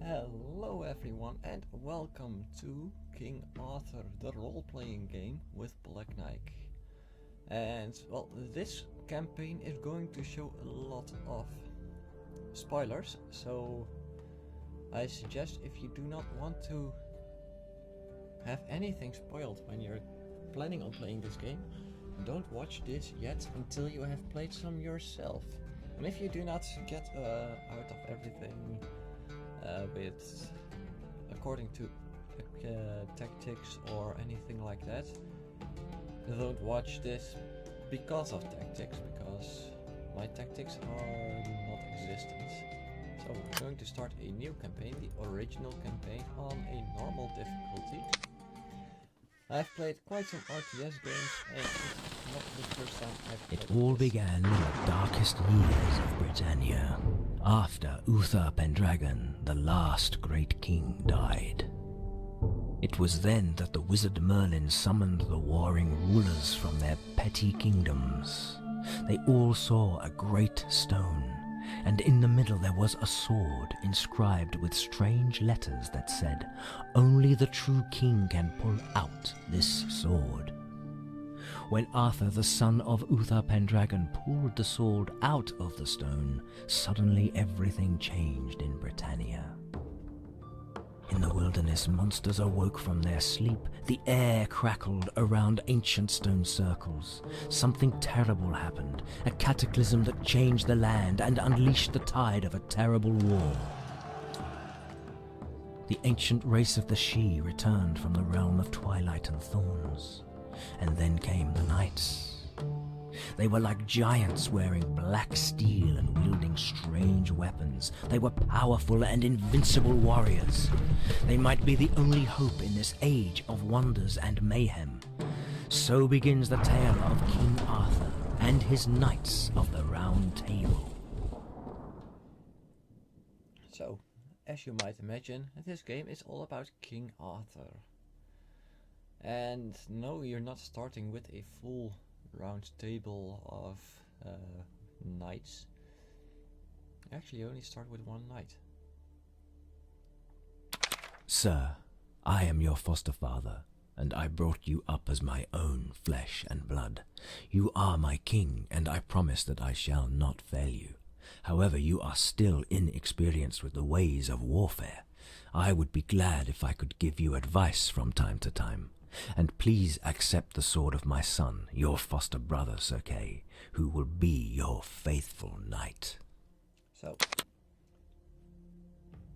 Hello everyone and welcome to King Arthur, the role-playing game with Black Knight. And well, this campaign is going to show a lot of spoilers, so I suggest if you do not want to have anything spoiled when you're planning on playing this game, don't watch this yet until you have played some yourself. And if you do not get out of everything with according to tactics or anything like that, don't watch this because of tactics, because my tactics are not existent. So we're going to start a new campaign, the original campaign, on a normal difficulty. I've played quite some RTS games and it's not the first time I've played It all began in the darkest years of Britannia, after Uther Pendragon, the last great king, died. It was then that the wizard Merlin summoned the warring rulers from their petty kingdoms. They all saw a great stone, and in the middle there was a sword inscribed with strange letters that said, "Only the true king can pull out this sword." When Arthur, the son of Uther Pendragon, pulled the sword out of the stone, suddenly everything changed in Britannia. In the wilderness, monsters awoke from their sleep. The air crackled around ancient stone circles. Something terrible happened, a cataclysm that changed the land and unleashed the tide of a terrible war. The ancient race of the Sidhe returned from the realm of twilight and thorns. And then came the knights. They were like giants wearing black steel and wielding strange weapons. They were powerful and invincible warriors. They might be the only hope in this age of wonders and mayhem. So begins the tale of King Arthur and his Knights of the Round Table. So, as you might imagine, this game is all about King Arthur. And no, you're not starting with a full round table of knights. Actually, you only start with one knight. Sir, I am your foster father, and I brought you up as my own flesh and blood. You are my king, and I promise that I shall not fail you. However, you are still inexperienced with the ways of warfare. I would be glad if I could give you advice from time to time. And please accept the sword of my son, your foster brother, Sir Kay, who will be your faithful knight. So,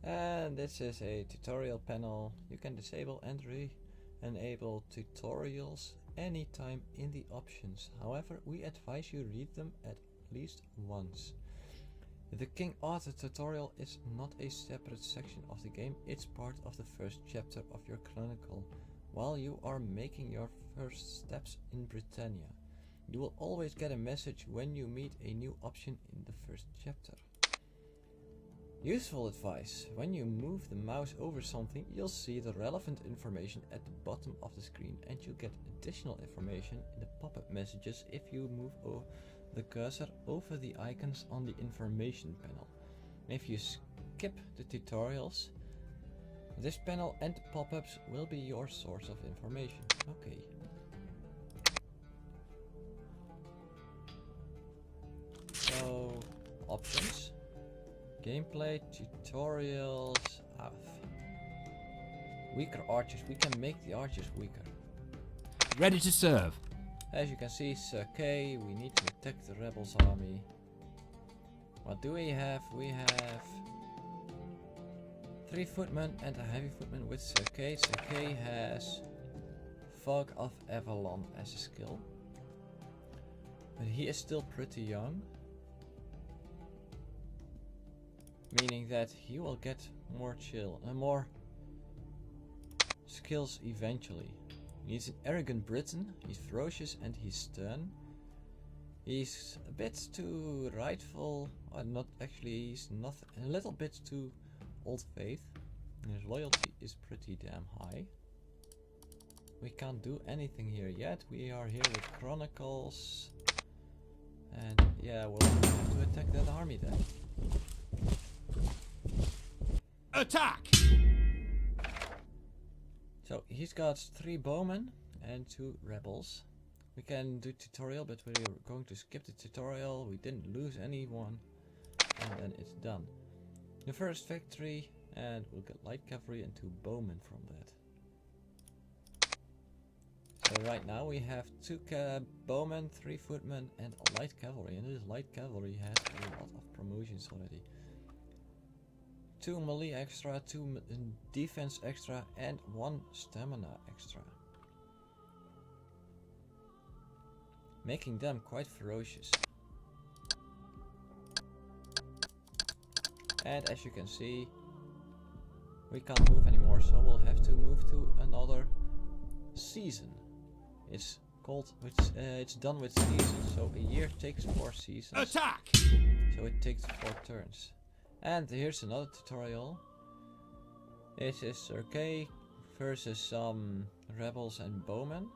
and this is a tutorial panel. You can disable and re-enable tutorials anytime in the options. However, we advise you read them at least once. The King Arthur tutorial is not a separate section of the game, it's part of the first chapter of your chronicle. While you are making your first steps in Britannia, you will always get a message when you meet a new option in the first chapter. Useful advice: when you move the mouse over something, you'll see the relevant information at the bottom of the screen, and you get additional information in the pop-up messages if you move the cursor over the icons on the information panel. If you skip the tutorials, this panel and pop-ups will be your source of information. Okay. So, options. Gameplay, tutorials, weaker archers. We can make the archers weaker. Ready to serve. As you can see, Sir Kay, we need to attack the rebels army. What do we have? We have 3 footmen and a heavy footman with Sir Kay. Sir Kay has Fog of Avalon as a skill, but he is still pretty young, meaning that he will get more more skills eventually. He's an arrogant Briton, he's ferocious and he's stern. He's a bit too rightful, or not actually, he's not a little bit too old faith. His loyalty is pretty damn high. We can't do anything here yet. We are here with Chronicles. And yeah, we'll have to attack that army then. Attack! So he's got 3 bowmen and 2 rebels. We can do tutorial, but we're going to skip the tutorial. We didn't lose anyone, and then it's done. The first victory, and we'll get light cavalry and 2 bowmen from that. So right now we have 2 bowmen, 3 footmen, and a light cavalry. And this light cavalry has a lot of promotions already. 2 melee extra, 2 defense extra, and 1 stamina extra. Making them quite ferocious. And as you can see, we can't move anymore, so we'll have to move to another season. It's called, it's done with seasons, so a year takes 4 seasons. Attack! So it takes 4 turns. And here's another tutorial. This is Arcade versus some rebels and bowmen.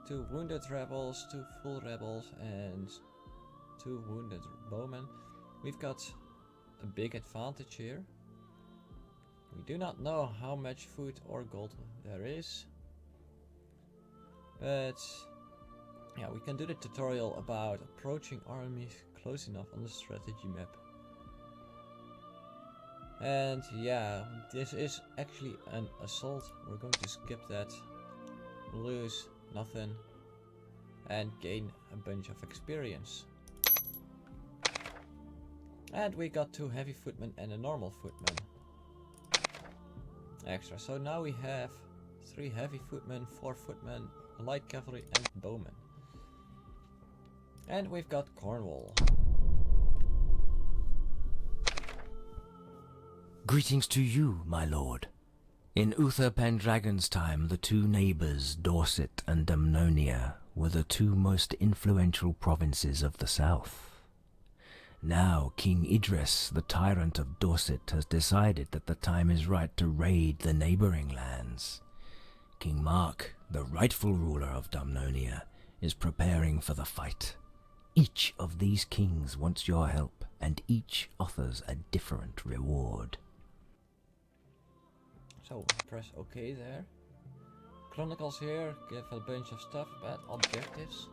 2 wounded rebels, 2 full rebels, and 2 wounded bowmen. We've got a big advantage here. We do not know how much food or gold there is. But yeah, we can do the tutorial about approaching armies close enough on the strategy map. And yeah, this is actually an assault. We're going to skip that, lose nothing, and gain a bunch of experience. And we got 2 heavy footmen and a normal footman extra. So now we have 3 heavy footmen, 4 footmen, light cavalry, and bowmen. And we've got Cornwall. Greetings to you, my lord. In Uther Pendragon's time, the 2 neighbours, Dorset and Dumnonia, were the 2 most influential provinces of the south. Now King Idris, the tyrant of Dorset, has decided that the time is right to raid the neighbouring lands. King Mark, the rightful ruler of Dumnonia, is preparing for the fight. Each of these kings wants your help, and each offers a different reward. So press OK there. Chronicles here give a bunch of stuff about objectives.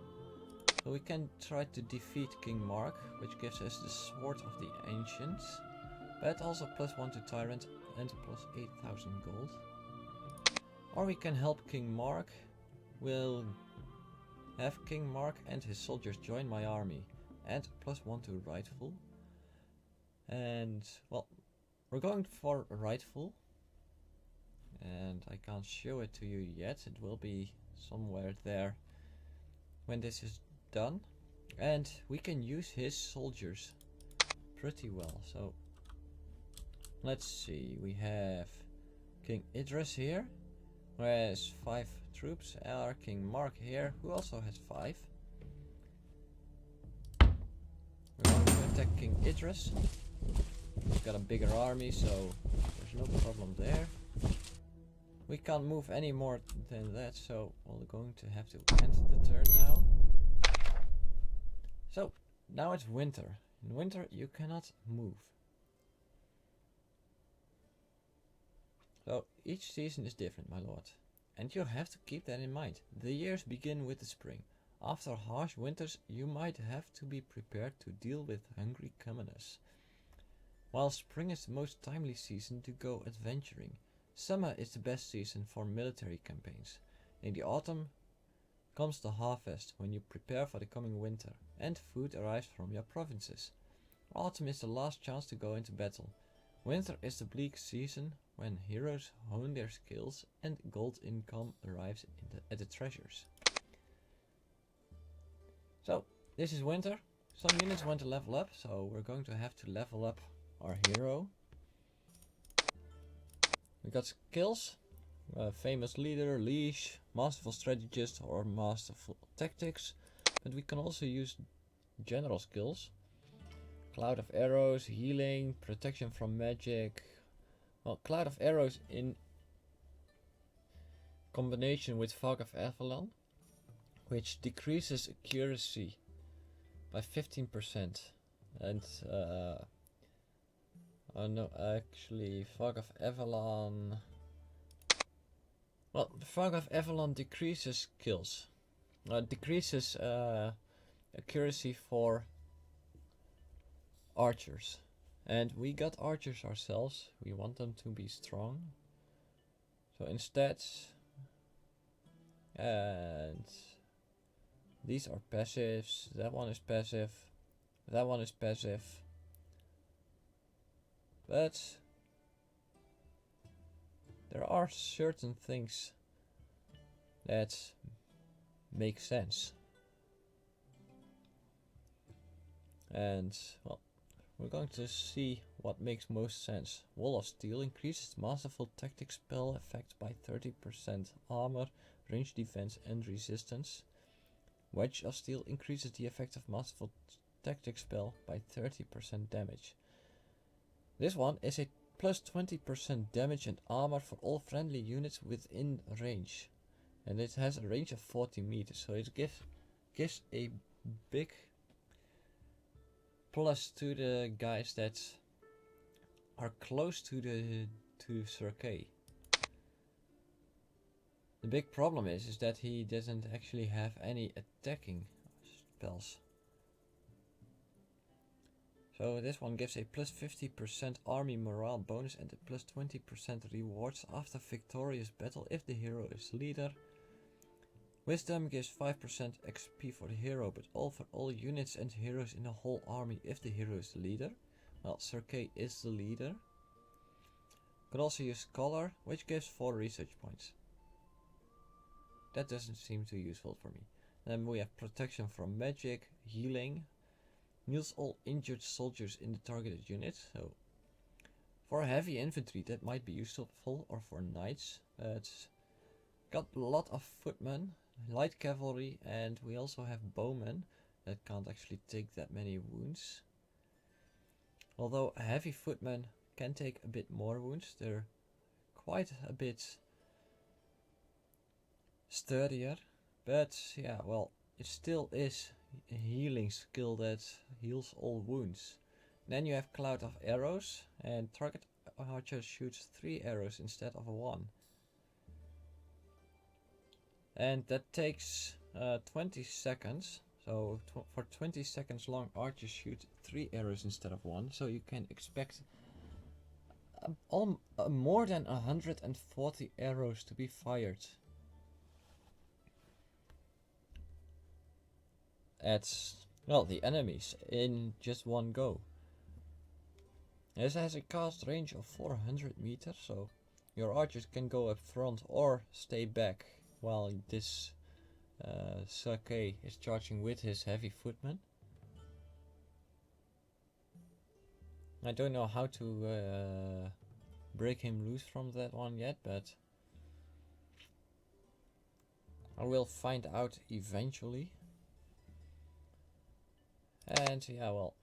So we can try to defeat King Mark, which gives us the Sword of the Ancients, but also +1 to Tyrant and +8,000 gold. Or we can help King Mark. We'll have King Mark and his soldiers join my army, and +1 to Rightful. And well, we're going for Rightful, and I can't show it to you yet. It will be somewhere there when this is done, and we can use his soldiers pretty well. So let's see, we have King Idris here, who has 5 troops, our King Mark here, who also has 5. We're going to attack King Idris. He's got a bigger army, so there's no problem there. We can't move any more than that, so we're going to have to end the turn now. So, now it's winter. In winter you cannot move. So, each season is different, my lord. And you have to keep that in mind. The years begin with the spring. After harsh winters, you might have to be prepared to deal with hungry commoners. While spring is the most timely season to go adventuring, summer is the best season for military campaigns. In the autumn comes the harvest, when you prepare for the coming winter, and food arrives from your provinces. Autumn is the last chance to go into battle. Winter is the bleak season, when heroes hone their skills and gold income arrives at the treasures. So, this is winter. Some units want to level up, so we're going to have to level up our hero. We got skills. Famous leader, leash, masterful strategist, or masterful tactics. But we can also use general skills. Cloud of arrows, healing, protection from magic. Well, Cloud of arrows in combination with Fog of Avalon, which decreases accuracy by 15%. And Oh no, actually, Fog of Avalon. Well, Fog of Avalon decreases kills. Decreases accuracy for archers. And we got archers ourselves. We want them to be strong. So instead, and these are passives. That one is passive. That one is passive. But there are certain things that make sense. And well, we're going to see what makes most sense. Wall of Steel increases masterful tactic spell effect by 30%, armor, range defense and resistance. Wedge of Steel increases the effect of masterful tactic spell by 30% damage. This one is a plus 20% damage and armor for all friendly units within range. And it has a range of 40 meters, so it gives a big plus to the guys that are close to Sir Kay. The big problem is that he doesn't actually have any attacking spells. So this one gives a plus 50% army morale bonus and a plus 20% rewards after victorious battle if the hero is leader. Wisdom gives 5% XP for the hero, but all for all units and heroes in the whole army if the hero is the leader. Well, Sir Kay is the leader. Could also use Scholar, which gives 4 research points. That doesn't seem too useful for me. Then we have protection from magic, healing, heals all injured soldiers in the targeted unit. So for heavy infantry that might be useful, or for knights. It's got a lot of footmen, light cavalry, and we also have bowmen that can't actually take that many wounds. Although heavy footmen can take a bit more wounds, they're quite a bit sturdier, but yeah, well, it still is a healing skill that heals all wounds. Then you have Cloud of Arrows, and target archer shoots 3 arrows instead of 1. And that takes 20 seconds, so for 20 seconds long archers shoot 3 arrows instead of 1, so you can expect more than 140 arrows to be fired at, well, the enemies in just one go. This has a cast range of 400 meters, so your archers can go up front or stay back while this Sake is charging with his heavy footmen. I don't know how to break him loose from that one yet, but I will find out eventually. And yeah, well,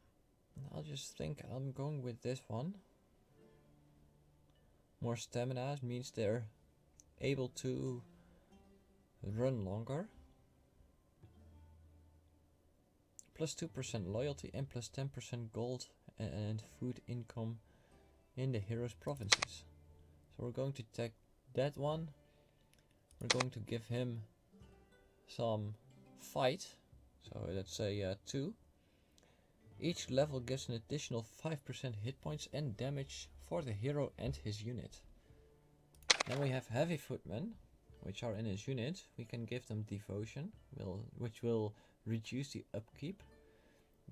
I'll just think I'm going with this one. More stamina means they're able to run longer. Plus 2% loyalty and plus 10% gold and food income in the hero's provinces. So we're going to take that one. We're going to give him some fight. So let's say 2. Each level gives an additional 5% hit points and damage for the hero and his unit. Then we have heavy footmen, which are in his unit. We can give them devotion, which will reduce the upkeep.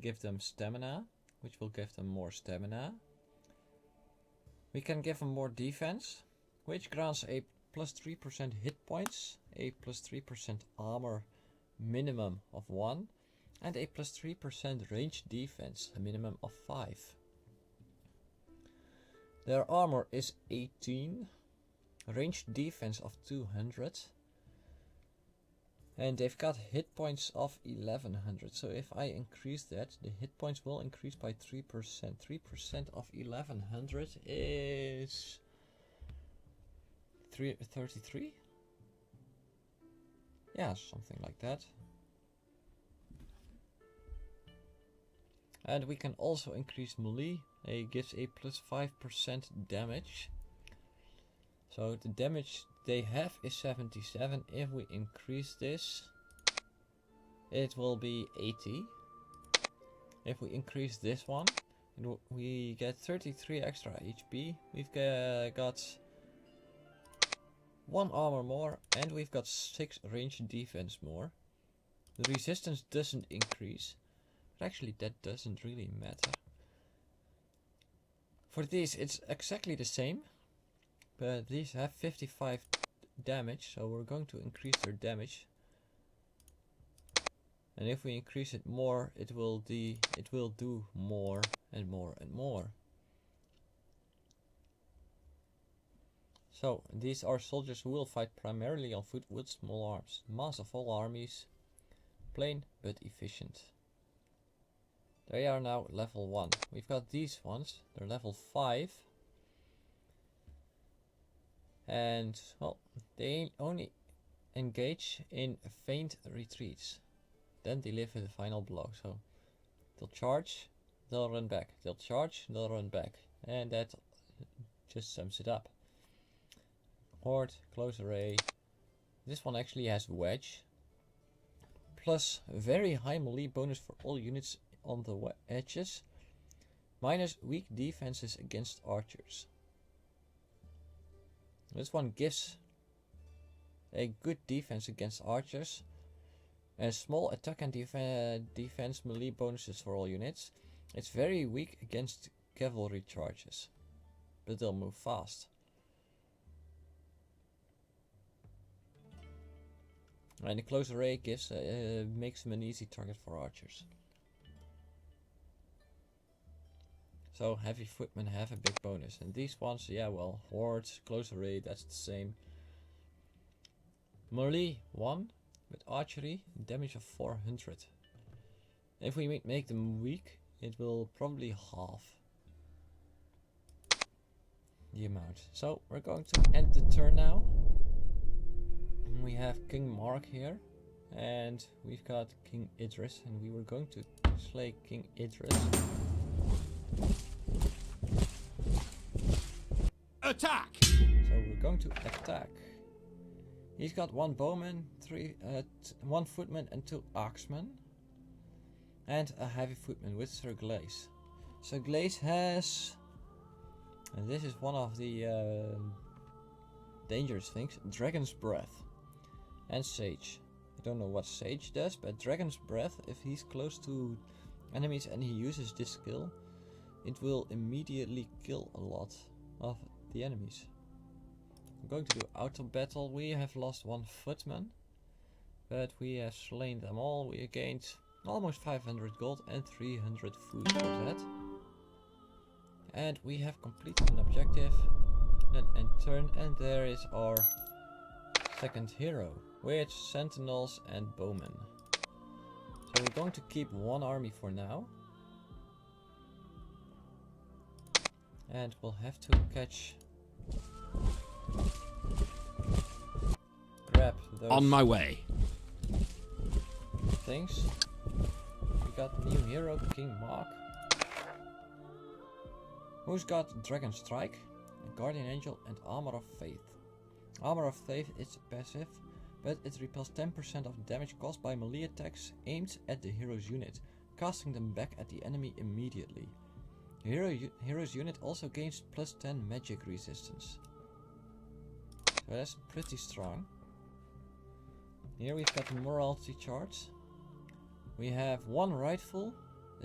Give them stamina, which will give them more stamina. We can give them more defense, which grants a plus 3% hit points, a plus 3% armor minimum of 1, and a plus 3% range defense, a minimum of 5. Their armor is 18, range defense of 200, and they've got hit points of 1100. So if I increase that, the hit points will increase by 3%. 3% of 1100 is 33? Yeah, something like that. And we can also increase melee It gives a plus 5% damage. So the damage they have is 77. If we increase this, it will be 80. If we increase this one, we get 33 extra HP. We've got 1 armor more, and we've got 6 range defense more. The resistance doesn't increase, but actually that doesn't really matter. For these it's exactly the same, but these have 55 damage, so we're going to increase their damage. And if we increase it more, it will do more and more and more. So these are soldiers who will fight primarily on foot with small arms. Mass of all armies, plain but efficient. They are now level 1. We've got these ones, they're level 5. And well, they only engage in feint retreats. Then deliver the final blow. So they'll charge, they'll run back. They'll charge, they'll run back. And that just sums it up. Horde, close array. This one actually has wedge. Plus very high melee bonus for all units on the edges. Minus weak defenses against archers. This one gives a good defense against archers. And small attack and defense melee bonuses for all units. It's very weak against cavalry charges, but they'll move fast. And the close array gives makes them an easy target for archers. So heavy footmen have a big bonus, and these ones, yeah, well, horde, close array, that's the same. Melee 1. With archery, damage of 400. If we make them weak, it will probably halve the amount. So we're going to end the turn now. We have King Mark here, and we've got King Idris, and we were going to slay King Idris. Attack! So we're going to attack. He's got 1 bowman, 1 footman and 2 axemen. And a heavy footman with Sir Glaze. Sir Glaze has... And this is one of the dangerous things. Dragon's Breath. And Sage. I don't know what Sage does, but Dragon's Breath, if he's close to enemies and he uses this skill, it will immediately kill a lot of the enemies. I'm going to do auto battle. We have lost 1 footman, but we have slain them all. We gained almost 500 gold and 300 food for that. And we have completed an objective. Then end turn, and there is our second hero with sentinels and bowmen. So we're going to keep 1 army for now. And we'll have to catch... Grab those On my way. things. We got new hero, King Mark. Who's got Dragon Strike, Guardian Angel and Armor of Faith. Armor of Faith is passive, but it repels 10% of damage caused by melee attacks aimed at the hero's unit, casting them back at the enemy immediately. The hero's unit also gains plus 10 magic resistance. So that's pretty strong. Here we've got the morality charts. We have 1 rightful,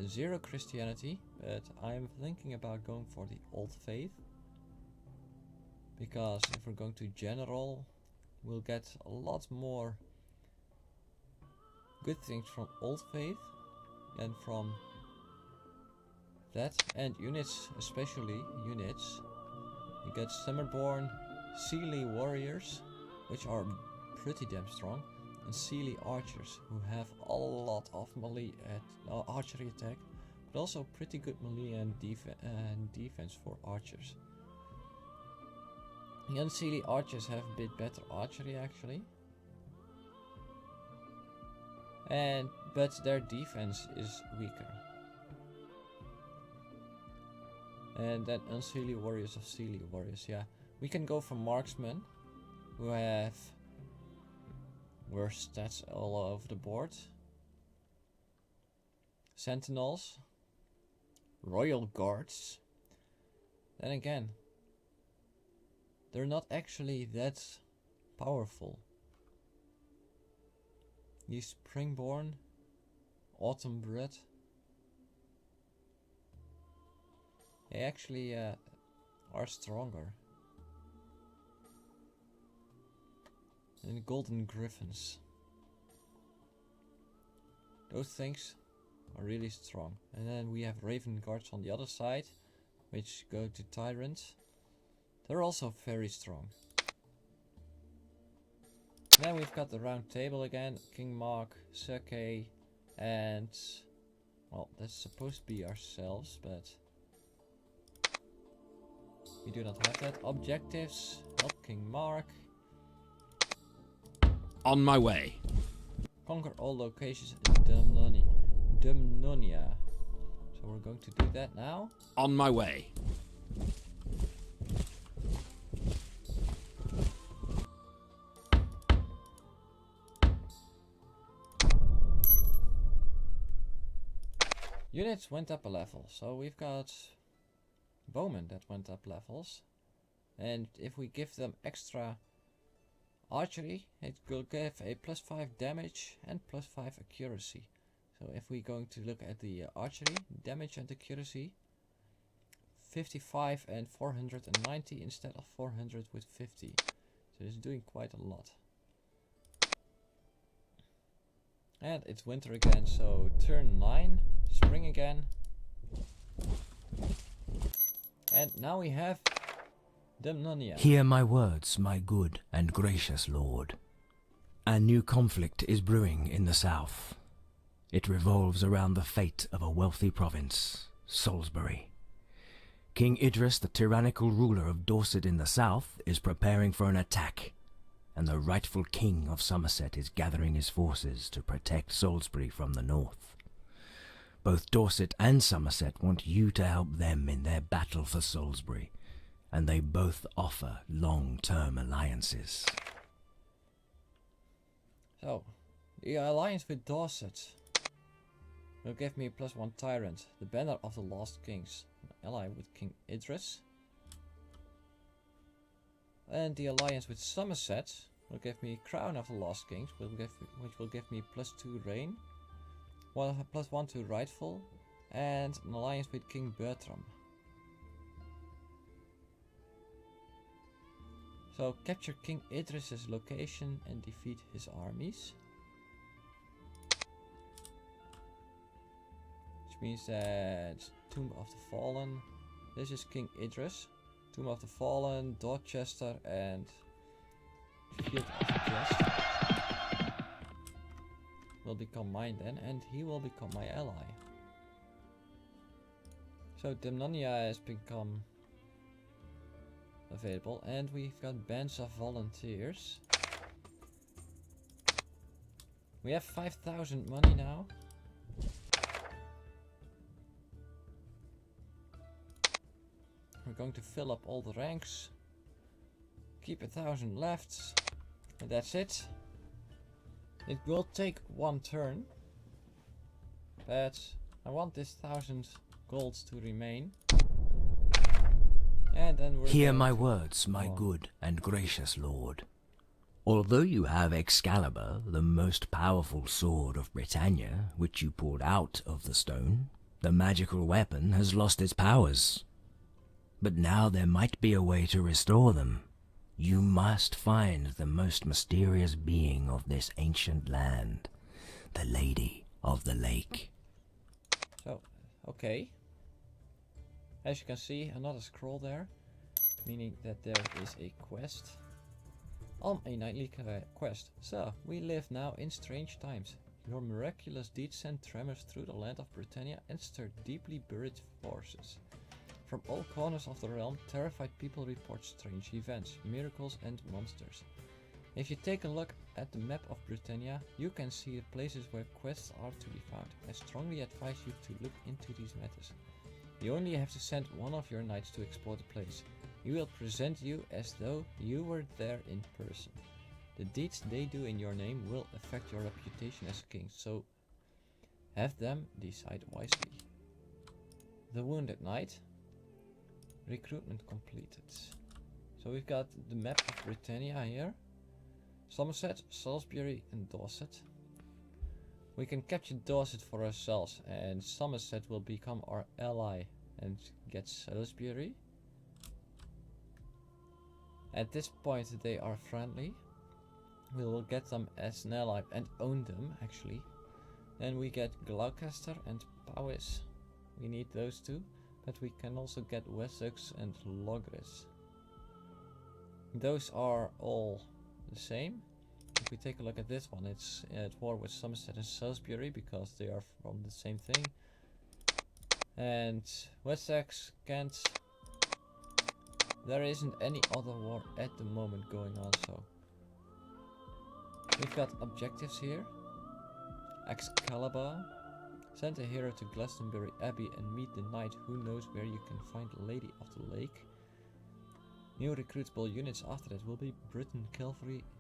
0 Christianity, but I'm thinking about going for the Old Faith. Because if we're going to general, we'll get a lot more good things from Old Faith than from that. And units, especially units. You get Summerborn, Seelie Warriors, which are pretty damn strong, and Seelie Archers, who have a lot of melee archery attack, but also pretty good melee and defense for archers. The Unseelie Archers have a bit better archery actually, but their defense is weaker. And then Unseelie Warriors of Seelie Warriors, yeah. We can go for Marksmen, who have worse stats all over the board. Sentinels. Royal Guards. Then again, they're not actually that powerful. These Springborn, Autumn Bred. They actually are stronger. And the Golden Griffins. Those things are really strong. And then we have Raven Guards on the other side, which go to Tyrant. They're also very strong. Then we've got the round table again. King Mark, Sake, and... well, that's supposed to be ourselves, but... we do not have that. Objectives. Help King Mark. On my way. Conquer all locations in Dumnonia. So we're going to do that now. On my way. Units went up a level. So we've got bowmen that went up levels. And if we give them extra archery, it will give a +5 damage and +5 accuracy. So if we're going to look at the archery, damage and accuracy, 55 and 490 instead of 400 with 50. So it's doing quite a lot. And it's winter again, so turn 9, spring again. And now we have Dumnonia. Hear my words, my good and gracious lord. A new conflict is brewing in the south. It revolves around the fate of a wealthy province, Salisbury. King Idris, the tyrannical ruler of Dorset in the south, is preparing for an attack, and the rightful king of Somerset is gathering his forces to protect Salisbury from the north. Both Dorset and Somerset want you to help them in their battle for Salisbury, and they both offer long-term alliances. So, the alliance with Dorset will give me +1 Tyrant, the banner of the Lost Kings, an ally with King Idris. And the alliance with Somerset will give me Crown of the Lost Kings, which will give me +2 Reign, +1 to Rightful, and an alliance with King Bertram. So capture King Idris's location and defeat his armies. Which means that Tomb of the Fallen. This is King Idris. Tomb of the Fallen, Dorchester and Field of the Just will become mine then, and he will become my ally. So Dumnonia has become available, and we've got bands of volunteers. We have 5,000 money now. We're going to fill up all the ranks, keep 1,000 left, and that's it. It will take 1 turn, but I want this 1,000 gold to remain. And then we're Hear my words, my good and gracious lord. Although you have Excalibur, the most powerful sword of Britannia, which you pulled out of the stone, the magical weapon has lost its powers. But now there might be a way to restore them. You must find the most mysterious being of this ancient land, the Lady of the Lake. So, okay. As you can see, another scroll there, meaning that there is a quest. On a nightly quest. So, we live now in strange times. Your miraculous deeds send tremors through the land of Britannia and stir deeply buried forces. From all corners of the realm, terrified people report strange events, miracles and monsters. If you take a look at the map of Britannia, you can see the places where quests are to be found. I strongly advise you to look into these matters. You only have to send one of your knights to explore the place. He will present you as though you were there in person. The deeds they do in your name will affect your reputation as a king, so have them decide wisely. The Wounded Knight. Recruitment completed. So we've got the map of Britannia here. Somerset, Salisbury and Dorset. We can capture Dorset for ourselves and Somerset will become our ally and get Salisbury. At this point they are friendly. We will get them as an ally and own them actually. Then we get Gloucester and Powys. We need those two, but we can also get Wessex and Logres. Those are all the same. If we take a look at this one, it's at war with Somerset and Salisbury because they are from the same thing. And Wessex, Kent. There isn't any other war at the moment going on, so we've got objectives here. Excalibur. Send a hero to Glastonbury Abbey and meet the knight who knows where you can find the Lady of the Lake. New recruitable units after that will be Britain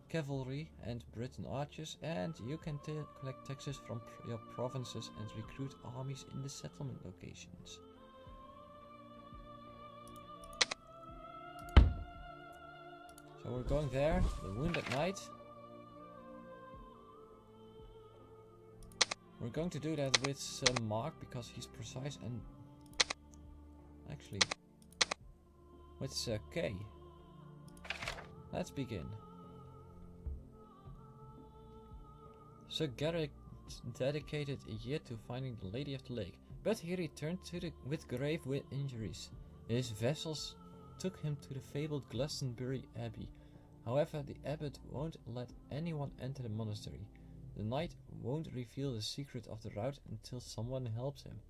Cavalry and Britain Archers, and you can collect taxes from your provinces and recruit armies in the settlement locations. So we're going there, the Wounded Knight. We're going to do that with Mark because he's precise and actually with K. Let's begin. Sir Garrett dedicated a year to finding the Lady of the Lake, but he returned with grave injuries. His vessels took him to the fabled Glastonbury Abbey. However, the abbot won't let anyone enter the monastery. The knight won't reveal the secret of the route until someone helps him.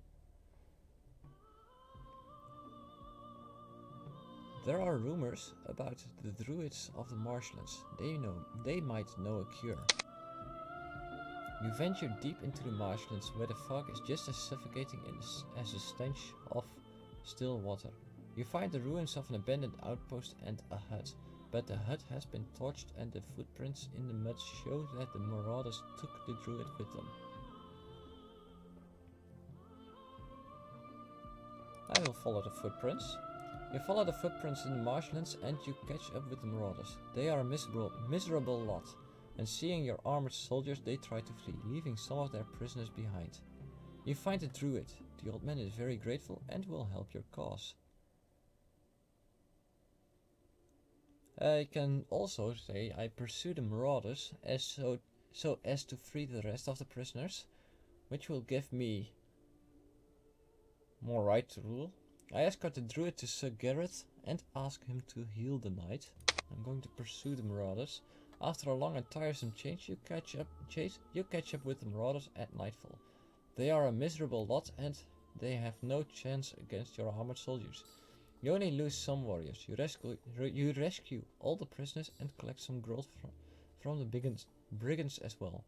There are rumors about the druids of the marshlands. They might know a cure. You venture deep into the marshlands where the fog is just as suffocating as the stench of still water. You find the ruins of an abandoned outpost and a hut, but the hut has been torched and the footprints in the mud show that the marauders took the druid with them. I will follow the footprints. You follow the footprints in the marshlands and you catch up with the marauders. They are a miserable lot, and seeing your armored soldiers they try to flee, leaving some of their prisoners behind. You find a druid. The old man is very grateful and will help your cause. I can also say I pursue the marauders so as to free the rest of the prisoners, which will give me more right to rule. I escort the druid to Sir Garrett and ask him to heal the knight. I'm going to pursue the marauders. After a long and tiresome chase, you catch up with the marauders at nightfall. They are a miserable lot and they have no chance against your armored soldiers. You only lose some warriors. You rescue all the prisoners and collect some gold from the brigands as well.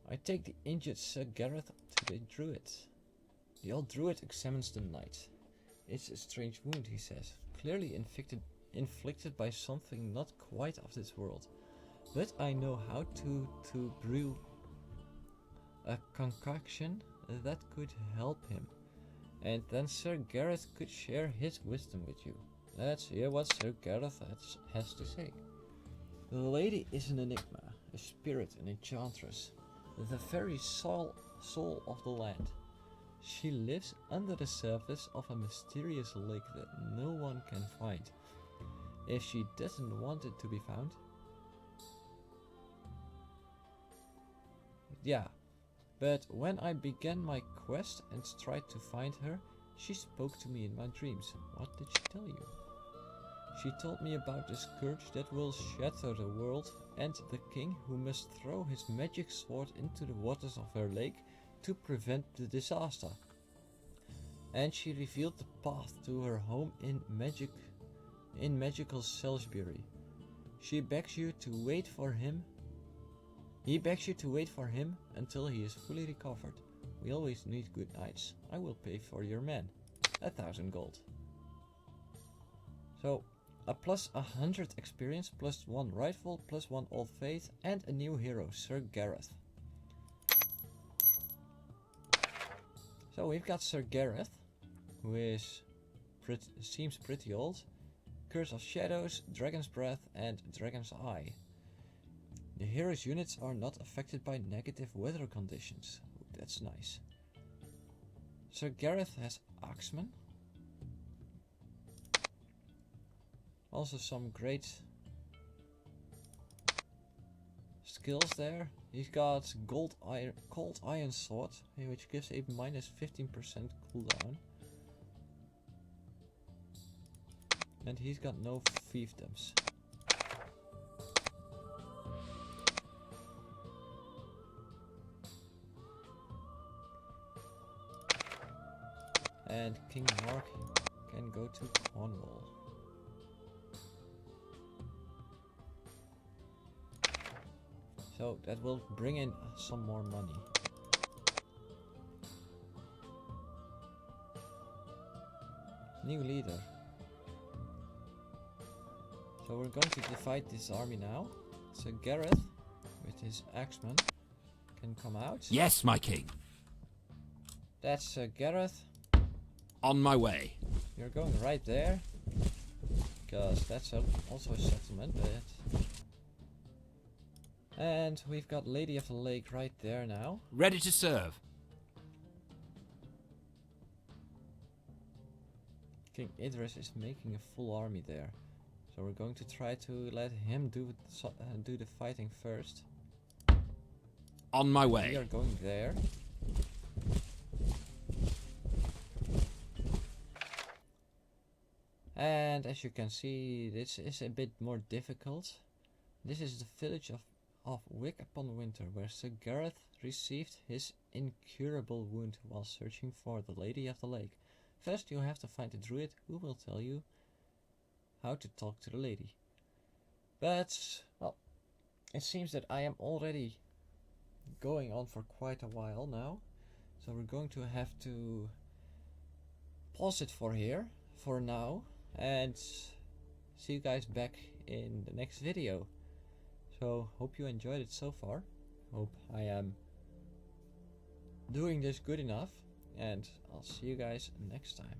I take the injured Sir Gareth to the druid. The old druid examines the knight. It's a strange wound, he says, clearly inflicted by something not quite of this world. But I know how to brew a concoction that could help him. And then Sir Gareth could share his wisdom with you. Let's hear what Sir Gareth has to say. The lady is an enigma, a spirit, an enchantress, the very soul of the land. She lives under the surface of a mysterious lake that no one can find. If she doesn't want it to be found, yeah. But when I began my quest and tried to find her, she spoke to me in my dreams. What did she tell you? She told me about the scourge that will shatter the world and the king who must throw his magic sword into the waters of her lake to prevent the disaster. And she revealed the path to her home in magical Salisbury. She begs you to wait for him. He begs you to wait for him until he is fully recovered. We always need good knights. I will pay for your men. 1,000 gold. So, a plus 100 experience, plus 1 rifle, plus 1 old faith, and a new hero, Sir Gareth. So we've got Sir Gareth, who is seems pretty old. Curse of Shadows, Dragon's Breath, and Dragon's Eye. The hero's units are not affected by negative weather conditions. Ooh, that's nice. Sir Gareth has Axeman. Also some great skills there. He's got cold iron sword, which gives a minus 15% cooldown. And he's got no fiefdoms. And King Mark can go to Cornwall. So that will bring in some more money. New leader. So we're going to divide this army now. So Gareth, with his axeman, can come out. Yes, my king. That's Gareth. On my way. You're going right there. Because that's also a settlement, but... And we've got Lady of the Lake right there now. Ready to serve. King Idris is making a full army there. So we're going to try to let him do the fighting first. On my We way. are going there. And as you can see, this is a bit more difficult. This is the village of Wick upon Winter, where Sir Gareth received his incurable wound while searching for the Lady of the Lake. First you have to find a druid who will tell you how to talk to the lady. But, well, it seems that I am already going on for quite a while now. So we're going to have to pause it for now, and see you guys back in the next video. So, hope you enjoyed it so far. Hope I am doing this good enough, and I'll see you guys next time.